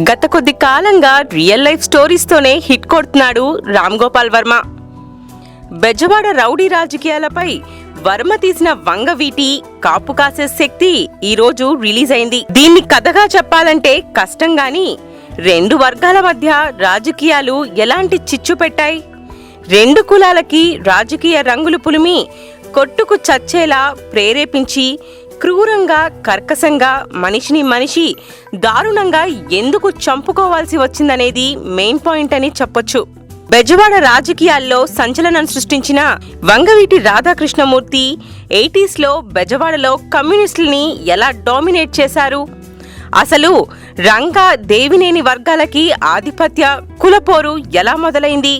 గత కొద్ది కాలంగా రియల్ లైఫ్ స్టోరీస్తోనే హిట్ కొడుతున్నాడు రామ్ గోపాల్ వర్మ. బెజవాడ రౌడీ రాజకీయాలపై వర్మ తీసిన వంగవీటి కాపు కాసే శక్తి ఈరోజు రిలీజ్ అయింది. దీన్ని కథగా చెప్పాలంటే కష్టం గాని రెండు వర్గాల మధ్య రాజకీయాలు ఎలాంటి చిచ్చు పెట్టాయి, రెండు కులాలకి రాజకీయ రంగులు పులిమి కొట్టుకు చచ్చేలా ప్రేరేపించి క్రూరంగా కర్కశంగా మనిషిని మనిషి దారుణంగా ఎందుకు చంపుకోవాల్సి వచ్చిందనేది మెయిన్ పాయింట్ అని చెప్పొచ్చు. బెజవాడ రాజకీయాల్లో సంచలనం సృష్టించిన వంగవీటి రాధాకృష్ణమూర్తి 80sలో బెజవాడలో కమ్యూనిస్టుల్ని ఎలా డామినేట్ చేశారు, అసలు రంగా దేవినేని వర్గాలకి ఆధిపత్య కులపోరు ఎలా మొదలైంది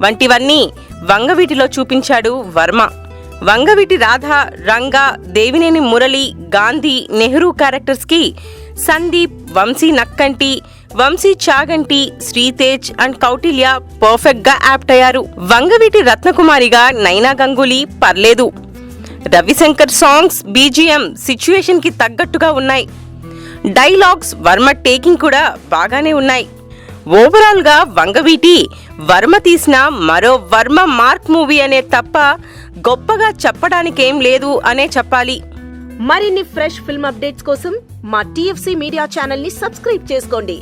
వంటివన్నీ వంగవీటిలో చూపించాడు వర్మ. వంగవీటి రాధ, రంగా, దేవినేని మురళి, గాంధీ, నెహ్రూ క్యారెక్టర్స్ కి సందీప్, వంశీ నక్కంటి, వంశీ చాగంటి, శ్రీతేజ్ అండ్ కౌటిల్య పర్ఫెక్ట్ గా యాప్ట్ అయ్యారు. వంగవీటి రత్నకుమారిగా నైనా గంగూలీ పర్లేదు. రవిశంకర్ సాంగ్స్, బీజిఎం సిచ్యుయేషన్ కి తగ్గట్టుగా ఉన్నాయి. డైలాగ్స్, వర్మ టేకింగ్ కూడా బాగానే ఉన్నాయి. ఓవరాల్ గా వంగవీటి వర్మ తీసిన మరో వర్మ మార్క్ మూవీ అనే తప్ప గొప్పగా చెప్పడానికేం లేదు అనే చెప్పాలి. మరిన్ని ఫ్రెష్ ఫిల్మ్ అప్డేట్స్ కోసం మా TFC మీడియా ఛానల్ ని సబ్స్క్రైబ్ చేసుకోండి.